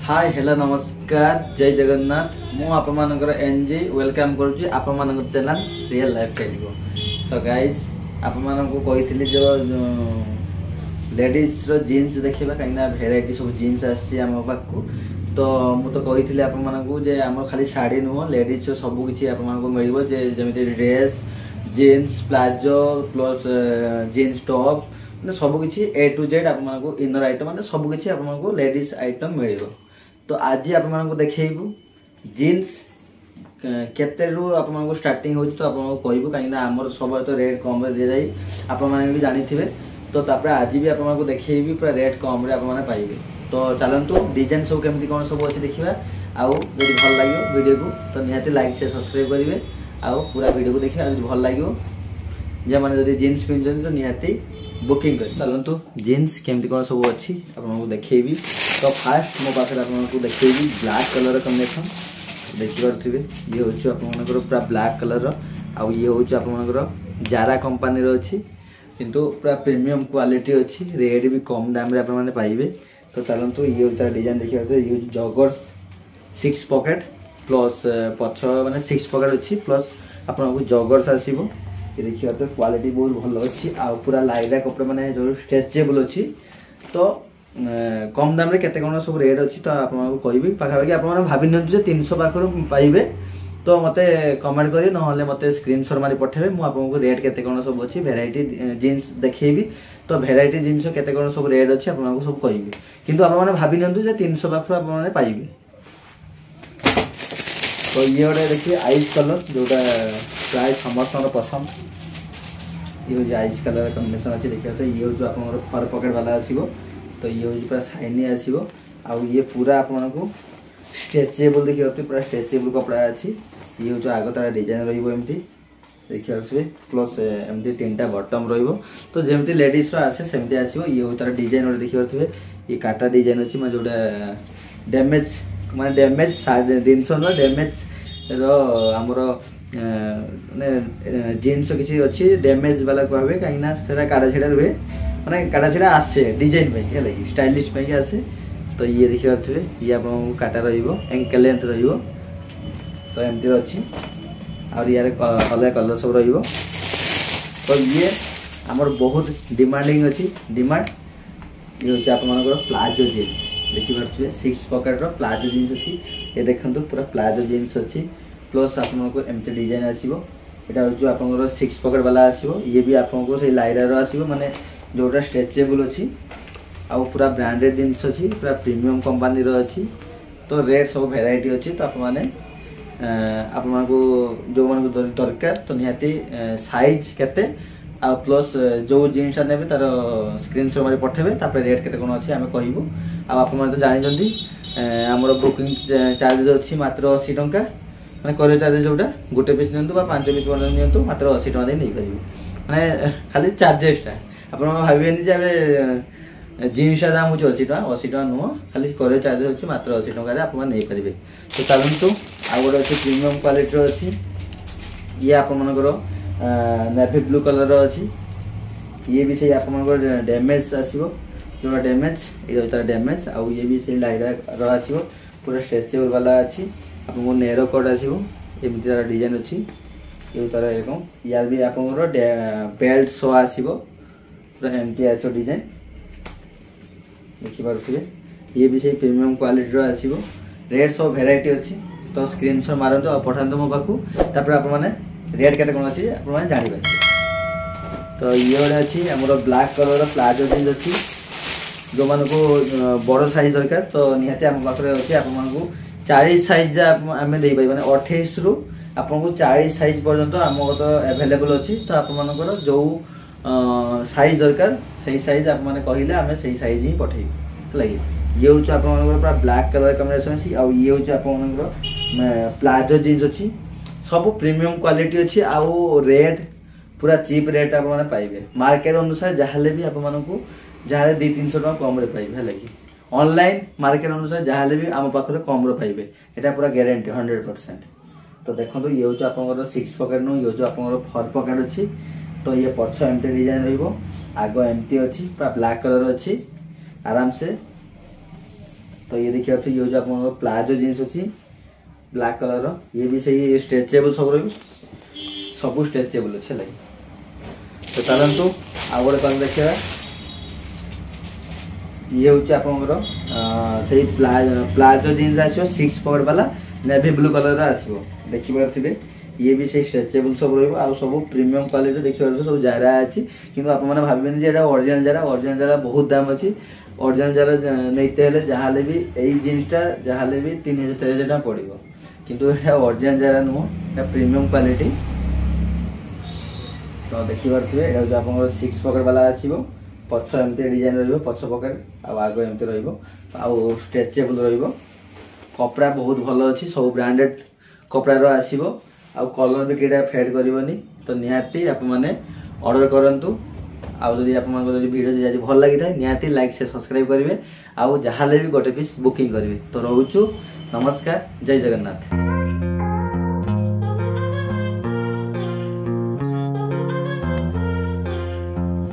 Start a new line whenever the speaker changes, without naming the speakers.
Hi hello नमस्कार जय जगन्नाथ मु आपनकर एनजी वेलकम करूची आपनकर चैनल रियल लाइफ स्टाइल को। सो गाइस आपन को कहितली जो लेडीज रो जीन्स देखिबा काइना वेराइटी सब जीन्स आसी हम पाखु। तो मु तो कहितली आपन को जे हम खाली साड़ी नुह लेडीज सब किछि आपन को मिलिबो जे जेमिति dress jeans palazzo plus jeans top सब किछि ए टू जेड आपन को इनर आइटम माने सब किछि आपन को लेडीज आइटम मिलिबो। तो आज आप देखू जीन्स केते रु आपन को स्टार्टिंग हो तो आपन को कहबो कहीं आमर सब तो रेट कम रे दे जाई आपन माने भी जानि थिबे। तो तापर आज भी आपन को देखैबी पूरा रेट कम रे आपन माने पाइबे। तो चलंतु डिजाइन सब केमति कोन सब अछि देखिबा आउ यदि भल लागियो वीडियो को तो निहाती लाइक शेयर सब्सक्राइब करिवे आउ पूरा वीडियो को देखिबा यदि भल लागियो जे माने यदि जीन्स पिनजन तो निहाती बुकिंग कर। चलंतु जीन्स केमति कोन सब अछि आपन को देखैबी। तो फास्ट मो पाखे आपको देखिए ब्लैक कलर कम्बिनेशन देखिपे ये हूँ आपंकर पूरा ब्लैक कलर आउ ये हूँ आपंकर जारा कंपनी अच्छी किंतु पूरा प्रीमियम क्वालिटी अच्छी रेट भी कम दाम रे आपने पाइबे। तो चलतु ये तार डिजाइन देखिए ये जगर्स 6 पॉकेट प्लस पछ माने 6 पॉकेट अच्छी प्लस आपको जगर्स आसीबो। ये देखिए तो क्वालिटी बहुत भल अच्छी आ पूरा लाइरा कपड़ा माने जो स्ट्रेचेबल अच्छी। तो कम दाम रे केते कोन सब रेट अछि तो आपन को कहबी पाखाबाकी आपन भाबि नंतु जे 300 पाखरो पाइबे। तो मते कमेंट करी न होले मते स्क्रीनशॉट मारी पठेबे मु आपन को रेट केते कोन सब अछि वैरायटी जीन्स देखैबी। तो वैरायटी जीन्स केते कोन सब रेट अछि आपन को सब कहबी किंतु आपन भाबि नंतु जे 300 पाखरो आपन पाइबे। तो ये ओडे देखिए आइस कलर जोटा प्राय समस्त पसंद ये जो आइस कलर कॉम्बिनेशन अछि देखिए। तो ये जो आपन फर पॉकेट वाला आसीबो। तो ये हूँ पूरा शाइनी आसीबो आ ये पूरा आपन को स्ट्रेचेबल देखिए पूरा स्ट्रेचेबल कपड़ा अच्छी। ये हूँ आग तार डिजाइन रही देखिए प्लस एमती 3टा बटम रही। तो जमती लेडीज आसे सेमती आसीबो। ये हूँ तार डिजाइन देखिए ये काटा डिजाइन अच्छी मैं जोटा डैमेज माने डैमेज जिनस डैमेज रमर माने जीन्स किसी अच्छी डैमेज वाला कहबे कहीं काटा छेड़ा रुए माने काटा छेड़ा आसे डिजाइन पे है लगी स्टाइलिश पे आसे। तो ये देखि पाथबे ये आपन काटा रहिबो एंकल लेंथ रहिबो। तो एमती अछि और यार कलर सब रहिबो। तो ये हमर बहुत डिमांडिंग अछि डिमांड ये होचे आपन प्लाजो जीन्स देखि पाथबे 6 पॉकेट रो प्लाजो जीन्स अछि। ये देखंतु पूरा प्लाजो जीन्स अछि प्लस आपन को एमती डिजाइन आसीबो। एटा जो आपन 6 पॉकेट वाला आसीबो ये भी आपन को से लाइरा रो आसीबो माने जोटा स्ट्रेचेबल अच्छी आ पूरा ब्रांडेड जिनस अच्छी पूरा प्रीमियम कंपनी रो अच्छी। तो रेट सब वेराइटी अच्छी। तो आपको जो मन को दरकार तो निहाती साइज केते आ प्लस जो जिनस ने तार स्क्रीनशॉट मारी पठेबे तापर रेट केते कोन अच्छी आमे कहबो। आ आप मन तो जानि जंदी हमर बुकिंग चार्ज अच्छी मात्र 80 टंका माने कोरियर चार्ज जोटा गोटे पीस नियंतु बा 5 पीस बन नियंतु मात्र 80 टंका दे नै परिबे माने खाली चार्जेस टा आप भावेनि जे जीन्स दाम हूँ 80 टका 80 टका नुह खाली कोरियर चार्ज अच्छी मात्र 80 टकर आप पारे। तो चलतु आ गए अच्छे प्रीमियम क्वालिटी अच्छी ये आपंकर नेवी ब्लू कलर अच्छी ये भी सही आपंकर डैमेज आसो जो डैमेज ये तार डैमेज आउ ये भी सही लाइरा आसो पूरा स्ट्रेचेबल वाला अच्छी आपको नेरो कट आसो एमती तार डिजाइन अच्छी ये तार एरकम यार भी आपंकर बेल्ट शो आसो पूरा एमती आसो डिजाइन देखिपे ये भी सही प्रीमियम क्वालिटी आसो रेट सब वेराइटी अच्छी। तो स्क्रीनशॉट मारंतु और पठांतु मो पाखु तापर आप माने रेट केते कोन अछि आप माने जानि पाए। तो ये ओडे अछि हमरो ब्लैक कलर प्लाजो जीन्स अछि जो मान को बड़ साइज दरकार। तो निहाते हम पाखरे अछि आप मान को 40 साइज आमे देई पाइ माने 28 रु आपन को 40 साइज पर्यंत हमको तो अवेलेबल अछि। तो आप मानकर जो साइज दरकार सही साइज आप माने कहिले आमे सही साइज ही पठेई लगी। ये हूँ आपंकर पूरा ब्लैक कलर कॉम्बिनेशन अच्छी आ ये हूँ आपंकर प्लाजो जीन्स अच्छी सब प्रीमियम क्वालिटी अच्छी आउ रेट पूरा चीप रेट आप पाइबे मार्केट अनुसार जहाँ भी आपको जहाँ 200-300 टका कम रे पाइबे लगी ऑनलाइन मार्केट अनुसार जहाँ भी आम पाखे कम रे पाइबे एटा पूरा गारंटी 100%। तो देखो ये हूँ आपंकर 6 पॉकेट नु ये हूँ आपंकर 4 पॉकेट अच्छी। तो ये पछ एमटी डिजाइन रहिबो आगो एमटी अच्छी पूरा ब्लैक कलर अच्छी आराम से तो ये देखिए ये हूँ आप प्लाजो जीन्स अच्छी ब्लैक कलर ये भी सही स्ट्रेचेबल सब सब स्ट्रेचेबल अच्छे लगे। तो चलतु आउ गोटे कलर देखा ये हूँ आप प्लाजो जीन्स आसो 6 पॉकेट वाला नेवी ब्लू कलर आसो देखिए ये भी सही स्ट्रेचेबल सब रहा सब प्रीमियम क्वालिटी देखिए सब जारा अच्छी किंतु आप भावेनि जे ओरिजिनल जारा बहुत दाम अच्छी ओरिजिनल जारा नहीं जहाँ भी यही जीन्सटा जहाँ भी 3000-4000 टका पड़ो किंतु ये ओरिजिनल जारा नुह प्रीमियम क्वालिटी। तो देखिए ये आप 6 पॉकेट वाला आसो पछ एमती डिजाइन रछ पॉकेट आग एमती स्ट्रेचेबल रपड़ा बहुत भल अच्छी सब ब्रांडेड कपड़ार आसो आउ कलर भी कईटा फेड करनी। तो निहाती आप मैंने ऑर्डर करंतु आदि आप वीडियो भल लगी था निहाती लाइक से सब्सक्राइब करेंगे आउ जहाँ भी गोटे पीस बुकिंग करेंगे। तो रोचु नमस्कार जय जगन्नाथ।